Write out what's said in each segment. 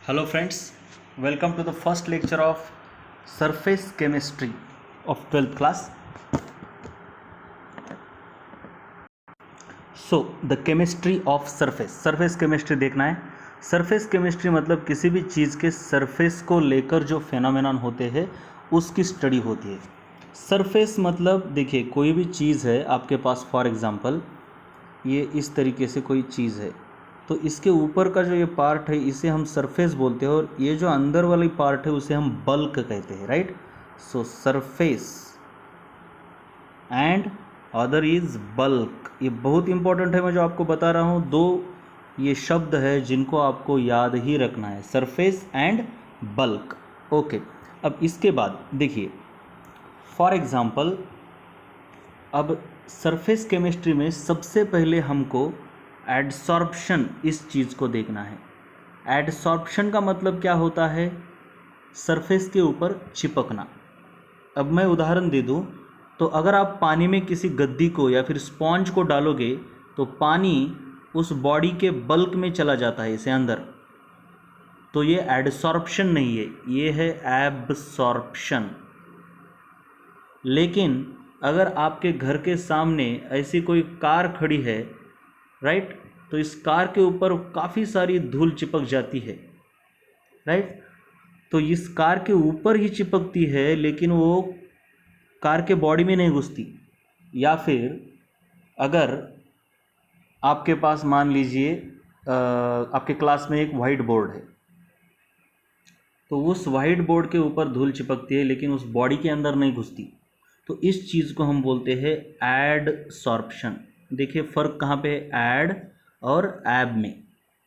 Hello friends, welcome to the first lecture of surface chemistry of 12th class. So the chemistry of surface chemistry देखना है। surface chemistry मतलब किसी भी चीज़ के surface को लेकर जो phenomenon होते हैं उसकी स्टडी होती है। surface मतलब देखिए कोई भी चीज़ है आपके पास, फॉर एग्ज़ाम्पल ये इस तरीके से कोई चीज़ है, तो इसके ऊपर का जो ये पार्ट है इसे हम सरफेस बोलते हैं, और ये जो अंदर वाली पार्ट है उसे हम बल्क कहते हैं, right. So surface and other is bulk. ये बहुत इंपॉर्टेंट है, मैं जो आपको बता रहा हूँ, दो ये शब्द है जिनको आपको याद ही रखना है, सरफेस एंड बल्क। ओके, अब इसके बाद देखिए फॉर एग्ज़ाम्पल, अब सरफेस केमिस्ट्री में सबसे पहले हमको एडसॉर्प्शन इस चीज़ को देखना है। एडसॉर्प्शन का मतलब क्या होता है? सरफेस के ऊपर चिपकना। अब मैं उदाहरण दे दूं, तो अगर आप पानी में किसी गद्दी को या फिर स्पॉन्ज को डालोगे तो पानी उस बॉडी के बल्क में चला जाता है, इसे अंदर, तो ये एडसॉर्प्शन नहीं है, ये है एब्सॉर्प्शन। लेकिन अगर आपके घर के सामने ऐसी कोई कार खड़ी है, राइट, तो इस कार के ऊपर काफ़ी सारी धूल चिपक जाती है, राइट, तो इस कार के ऊपर ही चिपकती है लेकिन वो कार के बॉडी में नहीं घुसती। या फिर अगर आपके पास मान लीजिए आपके क्लास में एक वाइट बोर्ड है, तो उस वाइट बोर्ड के ऊपर धूल चिपकती है लेकिन उस बॉडी के अंदर नहीं घुसती, तो इस चीज़ को हम बोलते हैं एडसॉर्प्शन। देखिए फ़र्क कहाँ पे है, एड और एब में।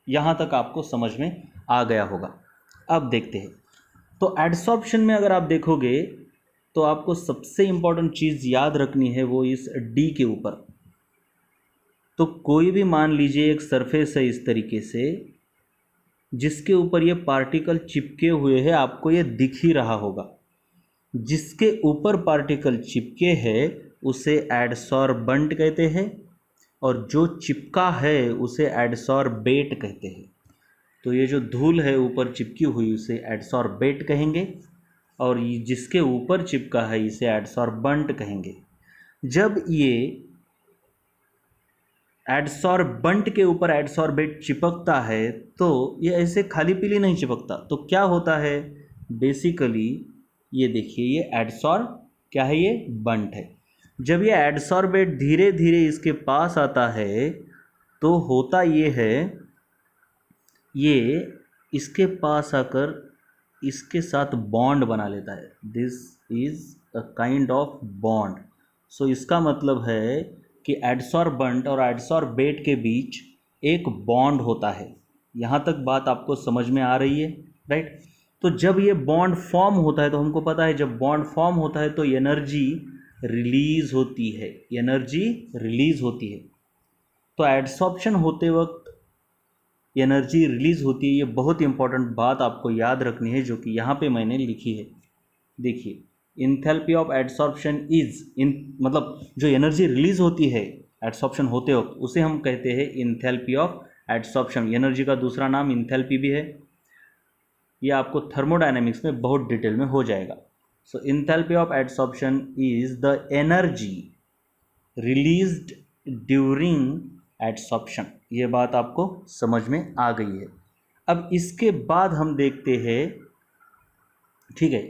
यहाँ तक आपको समझ में आ गया होगा। अब देखते हैं, तो एडसॉर्प्शन में अगर आप देखोगे तो आपको सबसे इम्पॉर्टेंट चीज़ याद रखनी है, वो इस डी के ऊपर। तो कोई भी मान लीजिए एक सरफेस है इस तरीके से, जिसके ऊपर ये पार्टिकल चिपके हुए हैं, आपको ये दिख ही रहा होगा। जिसके ऊपर पार्टिकल चिपके हैं उसे एडसॉर्बेंट कहते हैं, और जो चिपका है उसे एडसॉर्बेट कहते हैं। तो ये जो धूल है ऊपर चिपकी हुई उसे एडसॉर्बेट कहेंगे, और ये जिसके ऊपर चिपका है इसे एडसॉर्बेंट कहेंगे। जब ये एडसॉर्बेंट के ऊपर एडसॉर्बेट चिपकता है तो ये ऐसे खाली पीली नहीं चिपकता, तो क्या होता है बेसिकली, ये देखिए ये एडसॉर्ब क्या है, ये बंट है। जब ये एडसॉर्बेट धीरे धीरे इसके पास आता है तो होता ये है, ये इसके पास आकर इसके साथ बॉन्ड बना लेता है। This is a kind of bond. So इसका मतलब है कि एडसॉर्बेंट और एडसॉर्बेट के बीच एक बॉन्ड होता है। यहाँ तक बात आपको समझ में आ रही है, राइट। तो जब ये बॉन्ड फॉर्म होता है तो हमको पता है जब बॉन्ड फॉर्म होता है तो एनर्जी रिलीज होती है, एनर्जी रिलीज होती है। तो एडसॉर्प्शन होते वक्त एनर्जी रिलीज होती है, ये बहुत इंपॉर्टेंट बात आपको याद रखनी है जो कि यहाँ पे मैंने लिखी है। देखिए enthalpy of adsorption is in, मतलब जो एनर्जी रिलीज होती है एडसॉर्प्शन होते वक्त उसे हम कहते हैं इंथैल्पी ऑफ एडसॉर्प्शन। एनर्जी का दूसरा नाम इंथैल्पी भी है, ये आपको थर्मोडायनेमिक्स में बहुत डिटेल में हो जाएगा। So enthalpy of adsorption is the energy released during adsorption. ये बात आपको समझ में आ गई है। अब इसके बाद हम देखते हैं, ठीक है,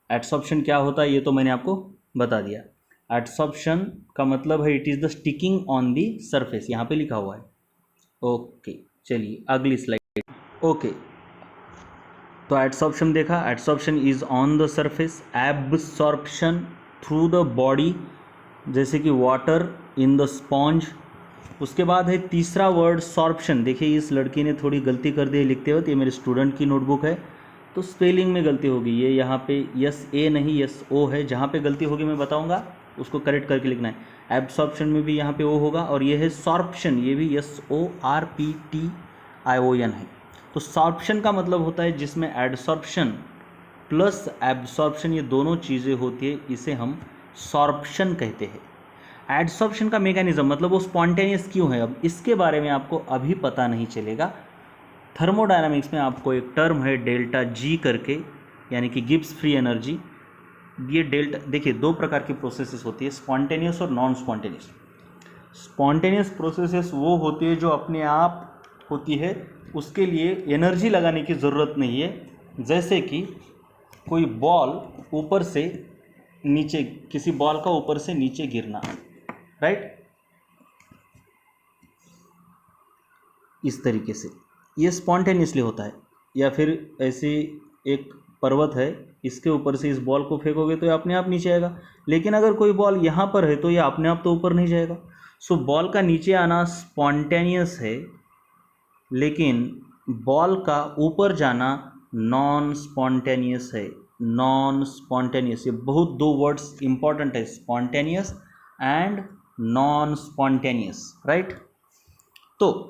एडसॉर्प्शन क्या होता है ये तो मैंने आपको बता दिया। एडसॉर्प्शन का मतलब है it is the sticking on the surface, यहाँ पे लिखा हुआ है। ओके चलिए अगली स्लाइड। ओके, तो एडसॉर्प्शन देखा, adsorption is on the surface. Absorption through the body, जैसे कि वाटर इन द स्पॉन्ज। उसके बाद है तीसरा वर्ड सॉर्प्शन। देखिए इस लड़की ने थोड़ी गलती कर दी लिखते वक्त, ये मेरे स्टूडेंट की नोटबुक है तो स्पेलिंग में गलती होगी, ये यहाँ पे यस ए नहीं यस ओ है। जहाँ पे गलती होगी मैं बताऊँगा, उसको करेक्ट करके लिखना है। एब्सॉर्प्शन में भी यहाँ पे ओ होगा, और ये है सॉर्प्शन, ये भी yes O R P T I O N है। तो सॉर्प्शन का मतलब होता है जिसमें एडसॉर्प्शन प्लस एब्सॉर्प्शन ये दोनों चीज़ें होती है, इसे हम सॉर्प्शन कहते हैं। एडसॉर्प्शन का मैकेनिज्म मतलब वो स्पॉन्टेनियस क्यों है, अब इसके बारे में आपको अभी पता नहीं चलेगा, थर्मोडायनामिक्स में आपको एक टर्म है डेल्टा जी करके, यानी कि गिब्स फ्री एनर्जी। ये डेल्टा, देखिए दो प्रकार की प्रोसेसेस होती है, स्पॉन्टेनियस और नॉन स्पॉन्टेनियस। स्पॉन्टेनियस प्रोसेसेस वो होती है जो अपने आप होती है, उसके लिए एनर्जी लगाने की ज़रूरत नहीं है। जैसे कि कोई बॉल ऊपर से नीचे, किसी बॉल का ऊपर से नीचे गिरना, राइट, इस तरीके से ये स्पॉन्टेनियसली होता है। या फिर ऐसे एक पर्वत है, इसके ऊपर से इस बॉल को फेंकोगे तो ये अपने आप नीचे आएगा। लेकिन अगर कोई बॉल यहाँ पर है तो ये अपने आप तो ऊपर नहीं जाएगा। सो बॉल का नीचे आना स्पॉन्टेनियस है, लेकिन बॉल का ऊपर जाना नॉन स्पॉन्टेनियस है। नॉन स्पॉन्टेनियस, ये बहुत दो वर्ड्स इंपॉर्टेंट है, spontaneous and non spontaneous, right. तो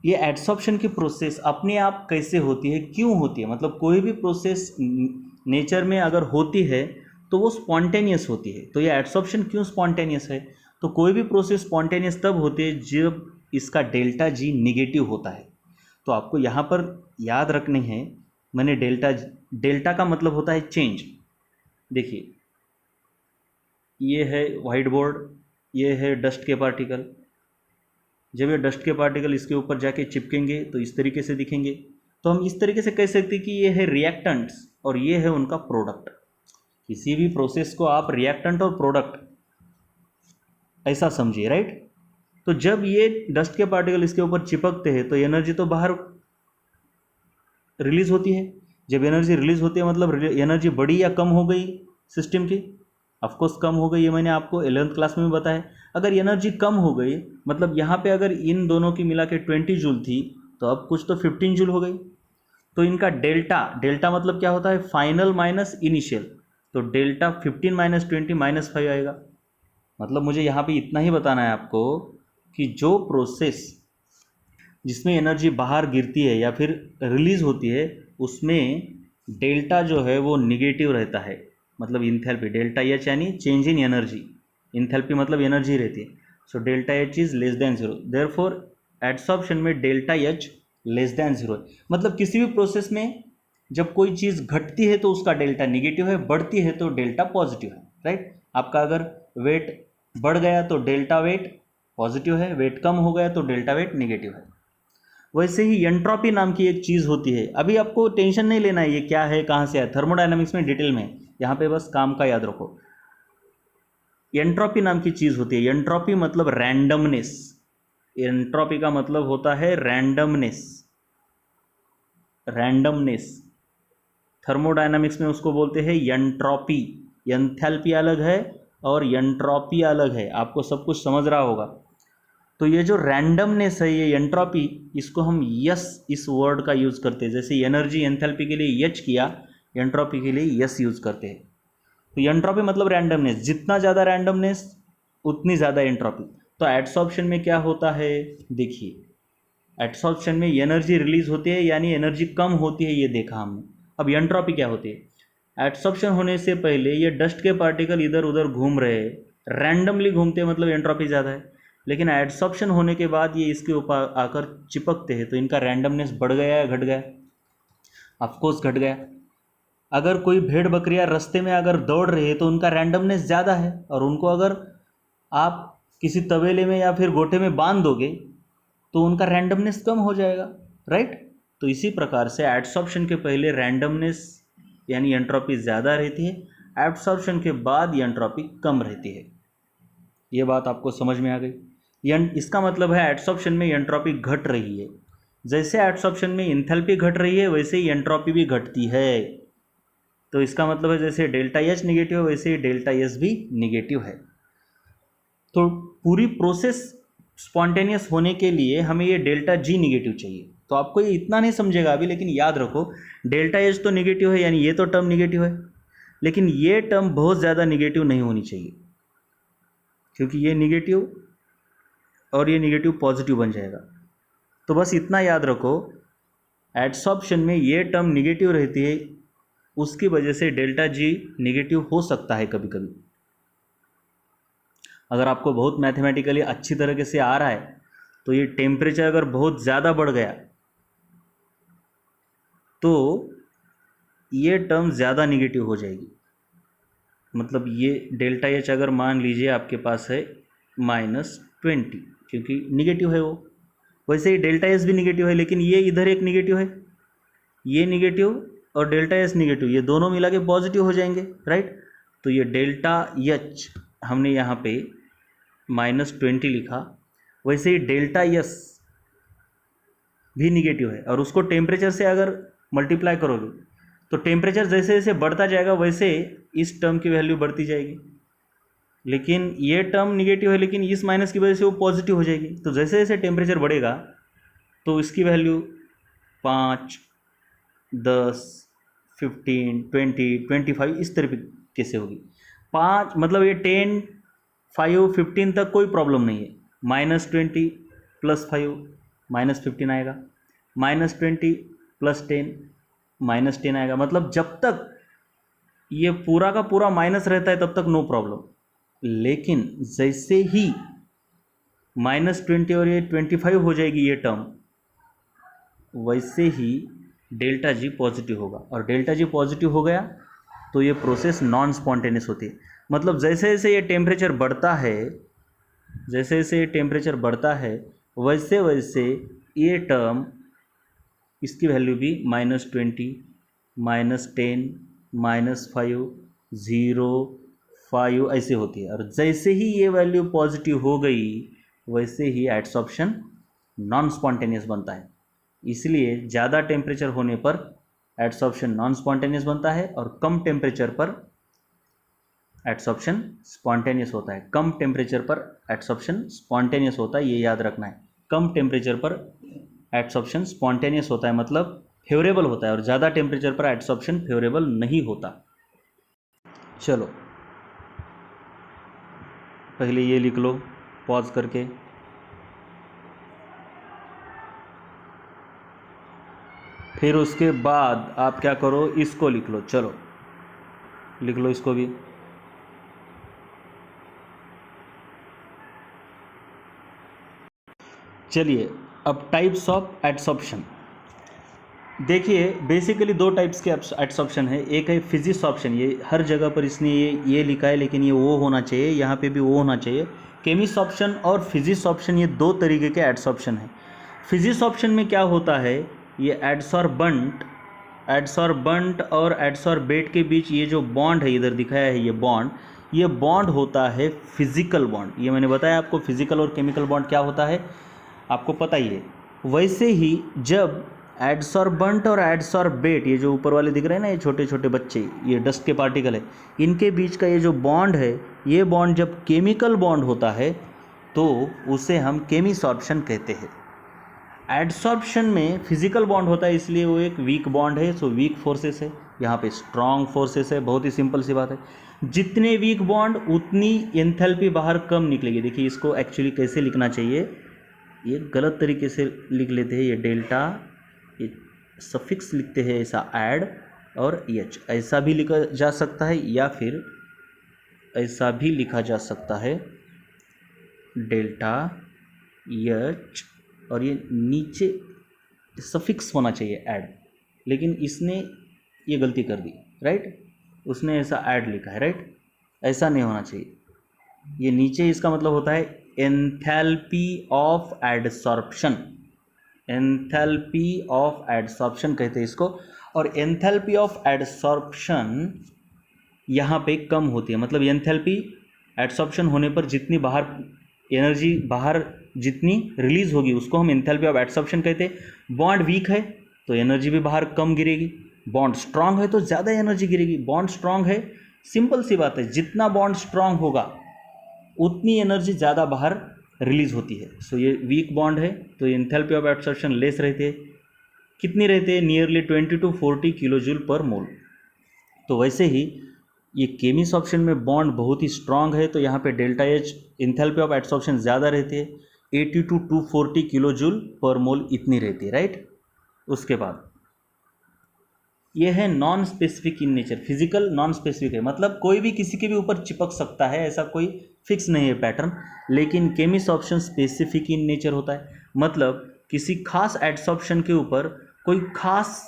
ये एडसॉर्प्शन की प्रोसेस अपने आप कैसे होती है, क्यों होती है, मतलब कोई भी प्रोसेस नेचर में अगर होती है तो वो स्पॉन्टेनियस होती है। तो ये एडसॉर्प्शन क्यों स्पॉन्टेनियस है, तो कोई भी प्रोसेस स्पॉन्टेनियस तब होती है जब इसका डेल्टा जी निगेटिव होता है। तो आपको यहाँ पर याद रखने हैं, मैंने डेल्टा का मतलब होता है चेंज। देखिए ये है वाइट बोर्ड, ये है डस्ट के पार्टिकल। जब ये डस्ट के पार्टिकल इसके ऊपर जाके चिपकेंगे तो इस तरीके से दिखेंगे। तो हम इस तरीके से कह सकते हैं कि ये है रिएक्टेंट्स और ये है उनका प्रोडक्ट। किसी भी प्रोसेस को आप रिएक्टेंट और प्रोडक्ट ऐसा समझिए, राइट। तो जब ये डस्ट के पार्टिकल इसके ऊपर चिपकते हैं तो एनर्जी तो बाहर रिलीज होती है। जब एनर्जी रिलीज होती है मतलब एनर्जी बढ़ी या कम हो गई सिस्टम की, ऑफकोर्स कम हो गई, ये मैंने आपको 11th क्लास में भी बताया। अगर एनर्जी कम हो गई मतलब यहाँ पे अगर इन दोनों की मिला के 20 जूल थी तो अब कुछ तो 15 जूल हो गई। तो इनका डेल्टा मतलब क्या होता है, फाइनल माइनस इनिशियल। तो डेल्टा 15 माइनस 20 माइनस 5 आएगा। मतलब मुझे यहाँ पे इतना ही बताना है आपको कि जो प्रोसेस जिसमें एनर्जी बाहर गिरती है या फिर रिलीज होती है उसमें डेल्टा जो है वो निगेटिव रहता है। मतलब इंथैल्पी, डेल्टा एच यानी चेंज इन एनर्जी, इंथैल्पी मतलब एनर्जी रहती है। So delta H is less than zero, therefore adsorption में delta H less than zero है। मतलब किसी भी प्रोसेस में जब कोई चीज़ घटती है तो उसका डेल्टा निगेटिव है, बढ़ती है तो डेल्टा पॉजिटिव है, राइट। आपका अगर वेट बढ़ गया तो डेल्टा वेट पॉजिटिव है, वेट कम हो गया तो डेल्टा वेट निगेटिव है। वैसे ही एंट्रोपी नाम की एक चीज़ होती है, अभी आपको टेंशन नहीं लेना है ये क्या है कहाँ से आया, थर्मोडायनामिक्स में डिटेल में, यहाँ पे बस काम का याद रखो। एंट्रोपी नाम की चीज़ होती है, एंट्रोपी मतलब रैंडमनेस। एंट्रोपी का मतलब होता है रैंडमनेस, रैंडमनेस। थर्मोडायनामिक्स में उसको बोलते हैं एंट्रोपी। एंथैल्पी अलग है और एंट्रोपी अलग है, आपको सब कुछ समझ रहा होगा। तो ये जो रैंडमनेस है, ये एंट्रोपी, इसको हम यस इस वर्ड का यूज़ करते हैं। जैसे एनर्जी एंथैल्पी के लिए यच किया, एंट्रोपी के लिए यस यूज़ करते हैं। तो एंट्रोपी मतलब रैंडमनेस, जितना ज़्यादा रैंडमनेस उतनी ज़्यादा एंट्रोपी। तो एडसॉर्प्शन में क्या होता है, देखिए एडसॉर्प्शन में एनर्जी रिलीज होती है यानी एनर्जी कम होती है, ये देखा हमने। अब एंट्रोपी क्या होती है, एडसॉर्प्शन होने से पहले ये डस्ट के पार्टिकल इधर उधर घूम रहे हैं, रैंडमली घूमते हैं, मतलब एंट्रोपी ज़्यादा है। लेकिन एडसॉर्प्शन होने के बाद ये इसके ऊपर आकर चिपकते हैं तो इनका रैंडमनेस बढ़ गया या घट गया, ऑफकोर्स घट गया। अगर कोई भेड़ बकरियां रास्ते में अगर दौड़ रही है तो उनका रैंडमनेस ज़्यादा है, और उनको अगर आप किसी तवेले में या फिर गोटे में बांध दोगे तो उनका रैंडमनेस कम हो जाएगा, राइट। तो इसी प्रकार से एडसॉर्प्शन के पहले रैंडमनेस यानी एंट्रोपी ज़्यादा रहती है, एडसॉर्प्शन के बाद एंट्रोपी कम रहती है। ये बात आपको समझ में आ गई। इसका मतलब है एडसॉर्प्शन में एंट्रोपी घट रही है। जैसे एडसॉर्प्शन में इंथैल्पी घट रही है वैसे ही एंट्रोपी भी घटती है। तो इसका मतलब है जैसे डेल्टा एच निगेटिव है वैसे ही डेल्टा एस भी निगेटिव है। तो पूरी प्रोसेस स्पॉन्टेनियस होने के लिए हमें ये डेल्टा जी निगेटिव चाहिए। तो आपको ये इतना नहीं समझेगा अभी, लेकिन याद रखो डेल्टा एच तो निगेटिव है यानी ये तो टर्म निगेटिव है, लेकिन ये टर्म बहुत ज़्यादा निगेटिव नहीं होनी चाहिए, क्योंकि ये निगेटिव और ये निगेटिव पॉजिटिव बन जाएगा। तो बस इतना याद रखो, एडसॉर्प्शन में ये टर्म निगेटिव रहती है, उसकी वजह से डेल्टा जी निगेटिव हो सकता है कभी कभी। अगर आपको बहुत मैथमेटिकली अच्छी तरीके से आ रहा है तो ये टेम्परेचर अगर बहुत ज़्यादा बढ़ गया तो ये टर्म ज़्यादा निगेटिव हो जाएगी। मतलब ये डेल्टा एच अगर मान लीजिए आपके पास है -20, क्योंकि निगेटिव है वो, वैसे ही डेल्टा एस भी निगेटिव है, लेकिन ये इधर एक निगेटिव है, ये निगेटिव और डेल्टा एस निगेटिव, ये दोनों मिला के पॉजिटिव हो जाएंगे, राइट। तो ये डेल्टा एच हमने यहाँ पे -20 लिखा, वैसे ही डेल्टा एस भी निगेटिव है, और उसको टेम्परेचर से अगर मल्टीप्लाई करोगे तो टेम्परेचर जैसे जैसे बढ़ता जाएगा वैसे इस टर्म की वैल्यू बढ़ती जाएगी। लेकिन ये टर्म निगेटिव है, लेकिन इस माइनस की वजह से वो पॉजिटिव हो जाएगी। तो जैसे जैसे टेम्परेचर बढ़ेगा तो इसकी वैल्यू 5, 10, 15, 20, 25 इस तरीके से होगी। 5 मतलब ये 10, 5, 15 तक कोई प्रॉब्लम नहीं है। -20 + 5 -15 आएगा, -20 + 10 -10 आएगा। मतलब जब तक ये पूरा का पूरा माइनस रहता है तब तक नो प्रॉब्लम, लेकिन जैसे ही -20 और ये 25 हो जाएगी ये टर्म, वैसे ही डेल्टा जी पॉजिटिव होगा, और डेल्टा जी पॉजिटिव हो गया तो ये प्रोसेस नॉन स्पॉन्टेनियस होती है। मतलब जैसे जैसे ये टेम्परेचर बढ़ता है, जैसे जैसे ये टेम्परेचर बढ़ता है वैसे वैसे ये टर्म, इसकी वैल्यू भी -20, -10, -5, 0, 5 ऐसे होती है। और जैसे ही ये वैल्यू पॉजिटिव हो गई वैसे ही एडसॉर्प्शन नॉन स्पॉन्टेनियस बनता है। इसलिए ज़्यादा टेम्परेचर होने पर एडसॉर्प्शन नॉन स्पॉन्टेनियस बनता है, और कम टेम्परेचर पर एडसॉर्प्शन स्पॉन्टेनियस होता है। कम टेम्परेचर पर एडसॉर्प्शन स्पॉन्टेनियस होता है, ये याद रखना है। कम टेम्परेचर पर एडसॉर्प्शन स्पॉन्टेनियस होता है, मतलब फेवरेबल होता है, और ज़्यादा टेम्परेचर पर एडसॉर्प्शन फेवरेबल नहीं होता। चलो पहले ये लिख लो पॉज करके, फिर उसके बाद आप क्या करो, इसको लिख लो। चलो लिख लो इसको भी। चलिए अब टाइप्स ऑफ एडसॉर्प्शन देखिए। बेसिकली दो टाइप्स के एडसॉर्प्शन है। एक है फिजिसॉर्प्शन, ये हर जगह पर इसने ये लिखा है, लेकिन ये वो होना चाहिए, यहाँ पे भी वो होना चाहिए। केमिसॉर्प्शन और फिजिसॉर्प्शन ये दो तरीके के एडसॉर्प्शन है। फिजिसॉर्प्शन में क्या होता है, ये एडसॉर्बंट और एडसॉर्बेट के बीच ये जो बॉन्ड है, इधर दिखाया है ये बॉन्ड होता है फिजिकल बॉन्ड। ये मैंने बताया आपको फिजिकल और केमिकल बॉन्ड क्या होता है, आपको पता ही है। वैसे ही जब एडसॉर्बंट और एडसॉर्बेट, ये जो ऊपर वाले दिख रहे हैं ना, ये छोटे छोटे बच्चे, ये डस्ट के पार्टिकल है, इनके बीच का ये जो बॉन्ड है, ये बॉन्ड जब केमिकल बॉन्ड होता है तो उसे हम केमिसॉर्प्शन कहते हैं। एडसॉर्प्शन में फिजिकल बॉन्ड होता है, इसलिए वो एक वीक बॉन्ड है। सो वीक फोर्सेस है, यहाँ पे स्ट्रॉन्ग फोर्सेस है। बहुत ही सिंपल सी बात है, जितने वीक बॉन्ड उतनी एंथैल्पी बाहर कम निकलेगी। देखिए इसको एक्चुअली कैसे लिखना चाहिए, ये गलत तरीके से लिख लेते हैं। ये डेल्टा, ये सफिक्स लिखते हैं ऐसा, ऐड और एच ऐसा भी लिखा जा सकता है, या फिर ऐसा भी लिखा जा सकता है, डेल्टा एच, और ये नीचे सफिक्स होना चाहिए ऐड, लेकिन इसने ये गलती कर दी, राइट। उसने ऐसा ऐड लिखा है, राइट, ऐसा नहीं होना चाहिए। ये नीचे इसका मतलब होता है enthalpy of adsorption. Enthalpy of adsorption कहते हैं इसको। और एंथैल्पी ऑफ एडसॉर्प्शन यहाँ पे कम होती है। मतलब एंथैल्पी एडसॉर्प्शन होने पर जितनी बाहर एनर्जी बाहर जितनी रिलीज होगी उसको हम एंथैल्पी ऑफ एडसॉर्प्शन कहते हैं। बॉन्ड वीक है तो एनर्जी भी बाहर कम गिरेगी, बॉन्ड स्ट्रांग है तो ज़्यादा एनर्जी गिरेगी। बॉन्ड स्ट्रांग है, सिंपल सी बात है, जितना बॉन्ड स्ट्रांग होगा उतनी एनर्जी ज़्यादा बाहर रिलीज होती है। सो ये वीक बॉन्ड है तो एंथैल्पी ऑफ एडसॉर्प्शन लेस रहते हैं। कितनी रहते हैं, नियरली 20 to 40 किलोजूल पर मोल। तो वैसे ही ये केमिसॉर्प्शन में बॉन्ड बहुत ही स्ट्रांग है, तो यहाँ पे delta H enthalpy of adsorption ज़्यादा रहती है, 80 to 240 किलोजूल पर मोल इतनी रहती है, राइट। उसके बाद ये है non specific in nature. Physical non specific है, मतलब कोई भी किसी के भी ऊपर चिपक सकता है, ऐसा कोई फिक्स नहीं है पैटर्न। लेकिन केमिसॉर्प्शन स्पेसिफिक इन नेचर होता है, मतलब किसी खास एडसॉर्प्शन के ऊपर कोई खास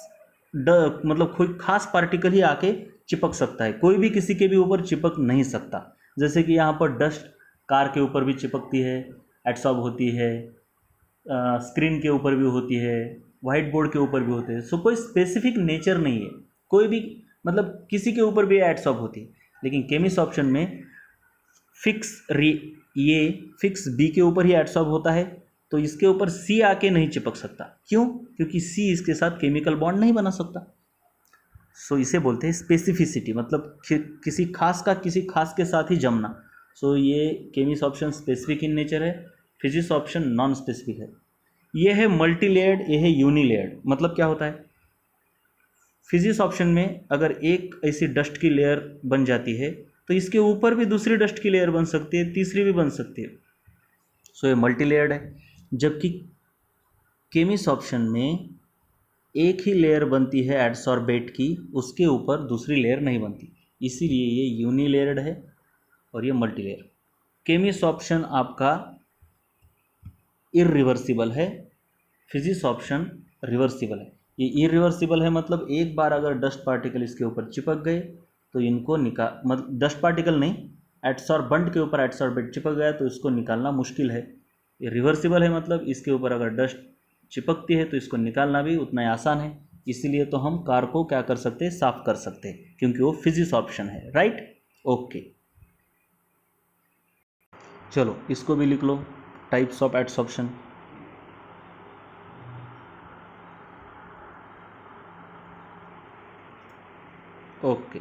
मतलब कोई खास पार्टिकल ही आके चिपक सकता है, कोई भी किसी के भी ऊपर चिपक नहीं सकता। जैसे कि यहाँ पर डस्ट कार के ऊपर भी चिपकती है, एडसॉर्ब होती है, स्क्रीन के ऊपर भी होती है, वाइट बोर्ड के ऊपर भी होते हैं। सो कोई स्पेसिफिक नेचर नहीं है, कोई भी मतलब किसी के ऊपर भी एडसॉर्ब होती है। लेकिन केमिस्ट ऑप्शन में ये फिक्स बी के ऊपर ही एडसॉर्ब होता है, तो इसके ऊपर सी आके नहीं चिपक सकता। क्यों? क्योंकि सी इसके साथ केमिकल बॉन्ड नहीं बना सकता। सो इसे बोलते हैं स्पेसिफिसिटी, मतलब किसी खास का किसी खास के साथ ही जमना। सो ये chemist option specific in nature है, फिजिक्स ऑप्शन नॉन स्पेसिफिक है। ये है मल्टी लेयर्ड, ये है यूनी लेयर्ड। मतलब क्या होता है? फिजिक्स ऑप्शन में अगर एक ऐसी डस्ट की लेयर बन जाती है तो इसके ऊपर भी दूसरी डस्ट की लेयर बन सकती है, तीसरी भी बन सकती है। सो ये मल्टी लेयर्ड है। जबकि केमिस्ट ऑप्शन में एक ही लेयर बनती है एडसॉर्बेट की, उसके ऊपर दूसरी लेयर नहीं बनती, इसीलिए ये यूनी लेयर्ड है और ये मल्टी लेयर। केमिस्ट ऑप्शन आपका इरिवर्सिबल है, फिजिक्स ऑप्शन रिवर्सिबल है। ये इरिवर्सिबल है मतलब एक बार अगर डस्ट पार्टिकल इसके ऊपर चिपक गए तो इनको मतलब डस्ट पार्टिकल नहीं, एडसॉर्बेंट के ऊपर एडसॉर्बेट चिपक गया तो इसको निकालना मुश्किल है। ये रिवर्सिबल है मतलब इसके ऊपर अगर डस्ट चिपकती है तो इसको निकालना भी उतना ही आसान है। इसीलिए तो हम कार को क्या कर सकते हैं, साफ कर सकते हैं, क्योंकि वो फिजिक्स ऑप्शन है। Right, okay. चलो इसको भी लिख लो, टाइप्स ऑफ एडसॉर्प्शन। ओके,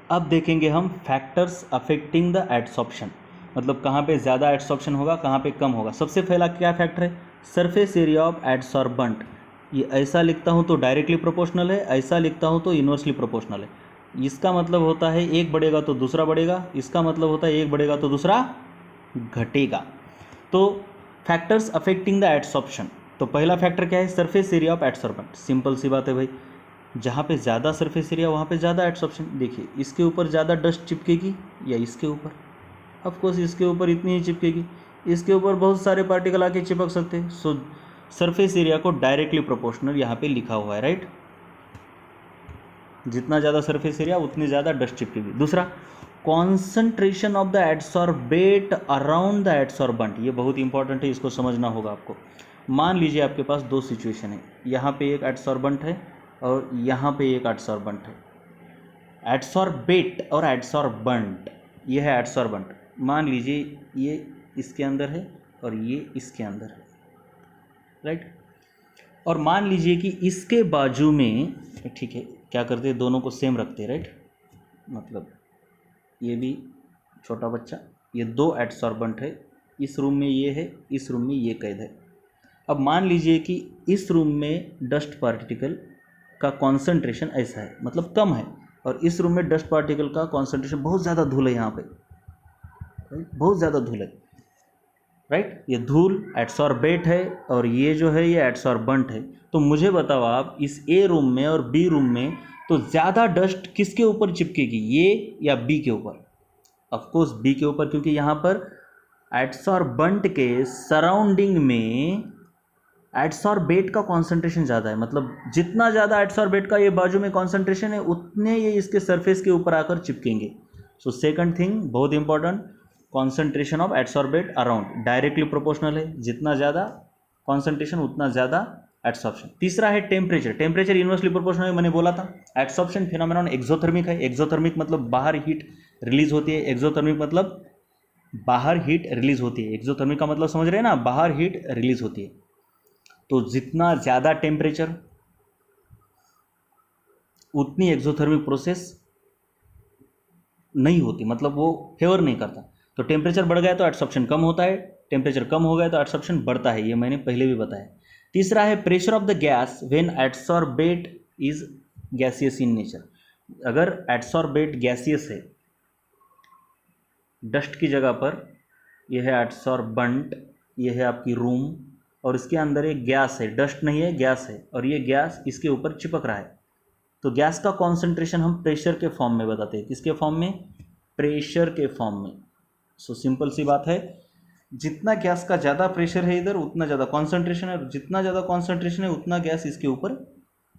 अब देखेंगे हम फैक्टर्स अफेक्टिंग द एडसॉर्प्शन, मतलब कहाँ पे ज़्यादा एडसॉर्प्शन होगा, कहाँ पे कम होगा। सबसे पहला क्या फैक्टर है? Surface area of adsorbent. ये ऐसा लिखता हूँ तो डायरेक्टली प्रोपोर्शनल है, ऐसा लिखता हूँ तो इन्वर्सली प्रोपोर्शनल है। इसका मतलब होता है एक बढ़ेगा तो दूसरा बढ़ेगा, इसका मतलब होता है एक बढ़ेगा तो दूसरा घटेगा। तो फैक्टर्स अफेक्टिंग द एडसॉर्प्शन, तो पहला फैक्टर क्या है? Surface area of adsorbent. Simple सी बात है भाई, जहाँ पे ज़्यादा सरफेस एरिया वहाँ पे ज़्यादा एडसॉर्प्शन। देखिए इसके ऊपर ज़्यादा डस्ट चिपकेगी या इसके ऊपर? ऑफ कोर्स इसके ऊपर इतनी ही चिपकेगी, इसके ऊपर बहुत सारे पार्टिकल आके चिपक सकते हैं। सो सरफेस एरिया को डायरेक्टली प्रोपोर्शनल यहाँ पे लिखा हुआ है। राइट, जितना ज़्यादा सरफेस एरिया उतनी ज़्यादा डस्ट चिपकेगी। दूसरा, concentration of the adsorbate around the adsorbent. ये बहुत इंपॉर्टेंट है, इसको समझना होगा आपको। मान लीजिए आपके पास दो सिचुएशन है, यहाँ पे एक एडसॉर्बेंट है और यहाँ पे एक एडसॉर्बेंट है। एडसॉर्बेट और एडसॉर्बेंट, ये है एडसॉर्बेंट। मान लीजिए ये इसके अंदर है और ये इसके अंदर है। राइट, और मान लीजिए कि इसके बाजू में, ठीक है, क्या करते हैं, दोनों को सेम रखते हैं। राइट, मतलब ये भी छोटा बच्चा, ये दो एडसॉर्बेंट है, इस रूम में ये है, इस रूम में ये कैद है। अब मान लीजिए कि इस रूम में डस्ट पार्टिकल का कॉन्सेंट्रेशन ऐसा है, मतलब कम है, और इस रूम में डस्ट पार्टिकल का कॉन्सेंट्रेशन बहुत ज़्यादा धूल है यहाँ पे, बहुत ज़्यादा धूल है। राइट, ये धूल एडसॉर्बेट है और ये जो है ये एडसॉर्बेंट है। तो मुझे बताओ आप, इस ए रूम में और बी रूम में तो ज़्यादा डस्ट किसके ऊपर चिपकेगी, ये या बी के ऊपर? ऑफ कोर्स बी के ऊपर, क्योंकि यहाँ पर एडसॉर्बेंट के सराउंडिंग में एडसॉर्बेट का कॉन्सेंट्रेशन ज़्यादा है। मतलब जितना ज़्यादा एडसॉर्बेट का ये बाजू में कॉन्सेंट्रेशन है उतने ये इसके सरफेस के ऊपर आकर चिपकेंगे। सो सेकंड थिंग बहुत important, concentration of adsorbate around directly proportional है, जितना ज़्यादा कॉन्सेंट्रेशन उतना ज़्यादा एडसॉर्प्शन। तीसरा है टेम्परेचर। टेम्परेचर इन्वर्सली प्रोपोर्शनल है, मैंने बोला था। एडसॉर्प्शन फिनोमेनन एक्सोथर्मिक है। एक्सोथर्मिक मतलब बाहर हीट रिलीज होती है, एक्सोथर्मिक मतलब बाहर हीट रिलीज होती है। एक्सोथर्मिक का मतलब समझ रहे हैं ना, बाहर हीट रिलीज होती है। तो जितना ज़्यादा टेम्परेचर उतनी एक्सोथर्मिक प्रोसेस नहीं होती, मतलब वो फेवर नहीं करता। तो टेम्परेचर बढ़ गया तो एडसॉर्प्शन कम होता है, टेम्परेचर कम हो गया तो एडसॉर्प्शन बढ़ता है, ये मैंने पहले भी बताया। तीसरा है pressure of the gas when adsorbate is gaseous in nature. अगर एडसॉर्बेट गैसियस है डस्ट की जगह पर, यह है एडसॉर्बेंट, यह है आपकी रूम, और इसके अंदर एक गैस है, डस्ट नहीं है गैस है, और ये गैस इसके ऊपर चिपक रहा है। तो गैस का कॉन्सेंट्रेशन हम प्रेशर के फॉर्म में बताते हैं। किसके फॉर्म में? प्रेशर के फॉर्म में। सो सिंपल सी बात है, जितना गैस का ज़्यादा प्रेशर है इधर उतना ज़्यादा कॉन्सेंट्रेशन है, जितना ज़्यादा कॉन्सेंट्रेशन है उतना गैस इसके ऊपर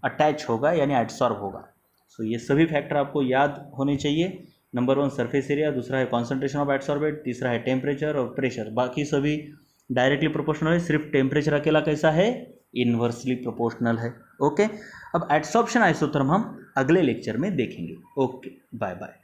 अटैच होगा यानी एडसॉर्ब होगा। सो ये सभी फैक्टर आपको याद होने चाहिए। नंबर 1 सरफेस एरिया, दूसरा है कॉन्सेंट्रेशन ऑफ एडसॉर्बेट, तीसरा है टेम्परेचर और प्रेशर। बाकी सभी डायरेक्टली प्रोपोर्शनल है, सिर्फ टेम्परेचर अकेला कैसा है, इन्वर्सली प्रोपोर्शनल है। ओके, अब एडसॉर्प्शन आइसोथर्म हम अगले लेक्चर में देखेंगे। Okay, bye bye.